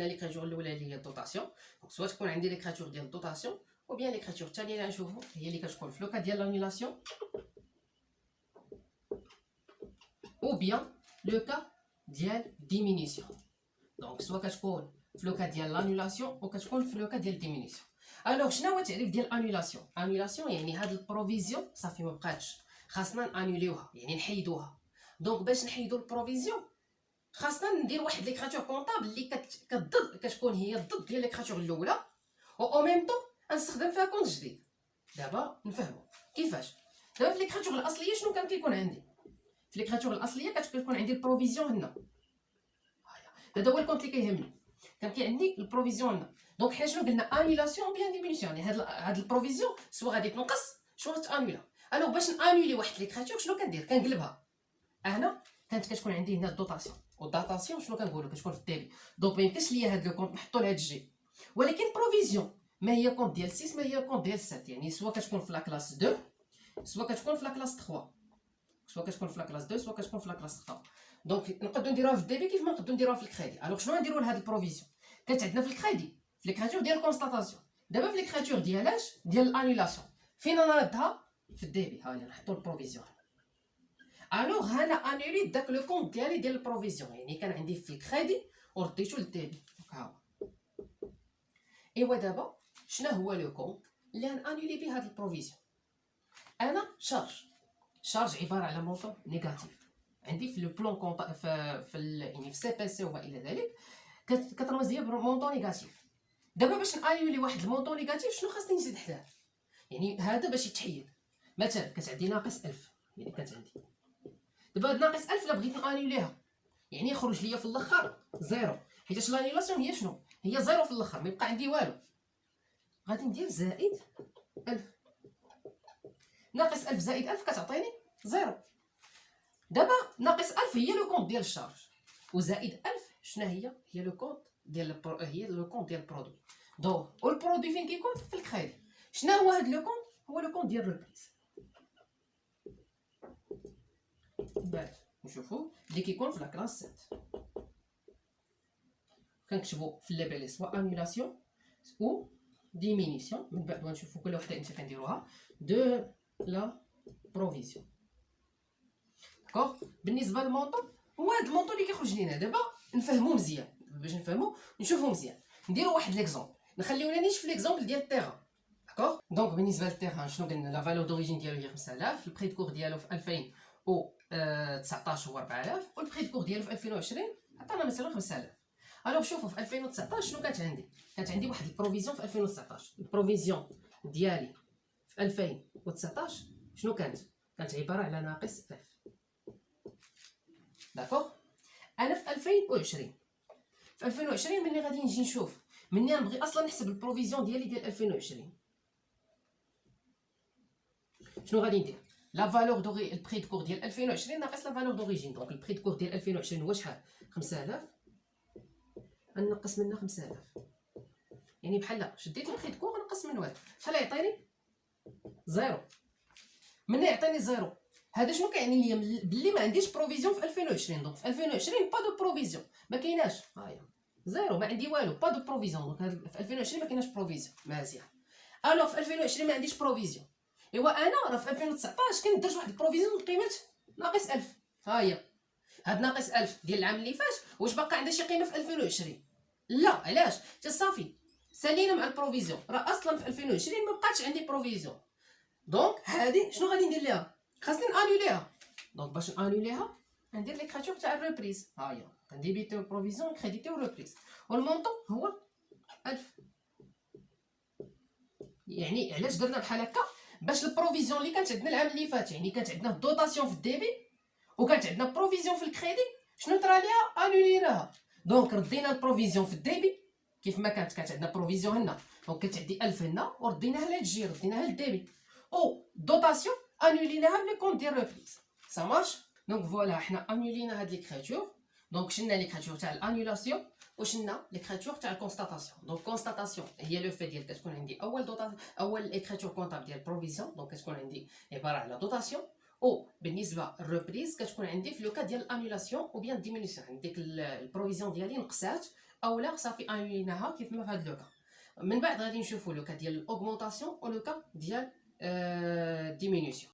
شفنا ليكريتور الاولى اللي هي الدوطاسيون، دونك سواء تكون عندي ليكريتور ديال الدوطاسيون او بيان ليكريتور الثانيه اللي غنشوفو هي اللي كتكون في لوكا ديال لانيلاسيون او بيان لوكا ديال ديمينيسيون. دونك سواء كتكون في لوكا ديال لانيلاسيون او كتكون في لوكا ديال ديمينيسيون. الوغ شنو هو التعريف ديال انيلاسيون؟ انيلاسيون يعني هاد البروفيزيون صافي ما بقاتش، خاصنا نانيوليوها يعني نحيدوها. دونك باش نحيدو البروفيزيون خاصنا ندير واحد ليكراتور كونطابل اللي كتكون هي الضد ديال ليكراتور الاولى، او ميم طون نستخدم فيها كونت جديد. دابا نفهمو كيفاش. دابا في ليكراتور الاصليه شنو كان كيكون عندي؟ في ليكراتور الاصليه كتكون عندي البروفيزيون هنا، هذا هو الكونت اللي كيهمني، كان عندي البروفيزيون هنا. دونك حنا شنو قلنا؟ انيلاسيون بيان ديمينيسيون، يعني هاد البروفيزيون سوا غادي تنقص سوا غتانيلا. الوغ باش نانيلي واحد ليكراتور شنو كندير؟ كنقلبها. هنا كانت كتكون عندي هنا الدوطاسيون، والداتاسيون شنو كنقولوا؟ كتكون في الديبي. دونك ما يمكنش ليا هاد لو كونت نحطو لهاد الجي، ولكن بروفيزيون ما هي كونت ديال 6 ما هي كونت ديال 7، يعني سوا كتكون في لا كلاس 2 سوا كتكون في لا كلاس 3، سوا كتكون في لا كلاس 2 سوا كتكون في لا كلاس 3. دونك نقدروا نديروها في الديبي كيف ما نقدروا نديروها في الكريدي. الوغ شنو غنديروا لهاد البروفيزيون؟ كانت عندنا في الكريدي في ليكراتور ديال الكونستاتاسيون، دابا في ليكراتور ديال اش؟ ديال الانيلاسيون. فين نردها؟ في الديبي. ها هي نحطوا البروفيزيون. الوغ هنا انيلي داك لو كونت ديالي ديال البروفيزيون، يعني كان عندي في الكريدي ورديتو للديبي. ها هو. ايوا دابا شنو هو لو كونت اللي غنانيلي به هاد البروفيزيون؟ انا شارج عباره على مونطون نيجاتيف عندي في لو بلون كونط يعني في سي بي سي وما الى ذلك، كترمز ليا بمونطون نيجاتيف. دابا باش نانيولي واحد المونطون نيجاتيف شنو خاصني نزيد حداه؟ يعني هذا باش يتحيد. مثلا كانت عندي ناقص 1000، يعني كانت عندي دابا هاد ناقص 1000 الا بغيت نانيوليها يعني يخرج ليا في الاخر زيرو، حيت لانيلاسيون هي شنو؟ هي زيرو في الاخر، ما يبقى عندي والو. غادي ندير زائد 1000، ناقص 1000 زائد 1000 كتعطيني زيرو. دابا ناقص 1000 هي لو كونت ديال الشارج، وزائد 1000 شنو هي؟ هي لو كونت ديال هي لو كونت ديال البرودوي. دونك والبرودوي فين كيكون؟ في الكريدي. شنو هو هاد لو كونت؟ هو لو كونت ديال الريبريز. بعد نشوفو اللي كيكون في لا كلاس 7 كنكتبو في الليبيلي سوا انيلاسيون او ديمينيسيون. من بعد غنشوفو كل وحده امتى كنديروها دو لا بروفيزيون. داكوغ. بالنسبه للمونطون هو هاد المونطون اللي كيخرج لينا دابا نفهمو مزيان. باش نفهمو نشوفو مزيان نديرو واحد ليكزومبل، نخليونا نيش في ليكزومبل ديال التيران. داكوغ. دونك بالنسبه للتيران شنو قلنا؟ لا فالور دوريجين ديالو هي 5000، البري دو كور ديالو في 2019 هو 4000، والبري دو كور ديالو في 2020 عطانا مثلا 5000. الوغ شوفوا في 2019 شنو كانت عندي؟ كانت عندي واحد البروفيزيون في 2019. البروفيزيون ديالي في 2019 شنو كانت؟ كانت عباره على ناقص 1000. داكوغ. انا في 2020 ملي غادي نجي نشوف، ملي نبغي اصلا نحسب البروفيزيون ديالي ديال 2020 شنو غادي ندير؟ لا فالور دوغي البري دو كور ديال 2020 ناقص لا فالور دوريجين. دونك البري دو كور ديال 2020 هو شحال؟ 5000، غنقص منها 5000، يعني بحال شديت البري دو كور نقص من واحد، شحال يعطيني؟ زيرو. ملي يعطيني زيرو هذا شنو كيعني ليا؟ بلي ما عنديش بروفيزيون في 2020. دونك في 2020 با دو بروفيزيون، ما كايناش. هاهي زيرو، ما عندي والو، با دو بروفيزيون. دونك في 2020 ما كايناش بروفيزيون. مزيان. الوغ في 2020 ما عنديش بروفيزيون. ايوا انا راه في 2019 كنت درت واحد البروفيزيون بقيمه ناقص 1000. ها هي هاد ناقص 1000 ديال العام اللي فات، واش باقا عندها شي قيمه في 2020؟ لا. علاش؟ حتى صافي سالينا مع البروفيزيون، راه اصلا في 2020 ما بقاتش عندي بروفيزيون. دونك هادي شنو غادي ندير ليها؟ خاصني نانوليها. دونك باش نانوليها ندير ليكراتور تاع الريبريز. ها هي كنديبيتيو البروفيزيون كريديتيو الريبريز، والمونطون هو 1000. يعني علاش درنا بحال هكا؟ باش البروفيزيون اللي كانت عندنا العام اللي فات، يعني كانت عندنا الدوطاسيون في الديبي وكانت عندنا بروفيزيون في الكريدي، شنو طرا ليها؟ انوليناها. دونك ردينا البروفيزيون في الديبي كيف ما كانت عندنا بروفيزيون هنا، دونك كانت عندي 1000 هنا ورديناها للجي، رديناها للديبي. او دوطاسيون انوليناها بلي كونت ديال ريبريز. سا مارش. دونك فوالا حنا انولينا هاد ليكريتور. دونك شلنا ليكريتور تاع الانولاسيون وشلنا ليكريتور تاع الكونستاتاسيون. دونك كونستاتاسيون هي لو في ديال كتكون عندي اول ايكريتور كونطابل ديال بروفيزيون، دونك كتكون عندي عباره على دوطاسيون، او بالنسبه الريبريز كتكون عندي في لو كا ديال الانولاسيون او بيان ديمينيسيون، عندك البروفيزيون ديالي نقصات او لا صافي انوليناها كيف ما في هذا لو كا. من بعد غادي نشوفوا لو كا ديال الاوغمونطاسيون او لو كا ديال ديمينيسيون.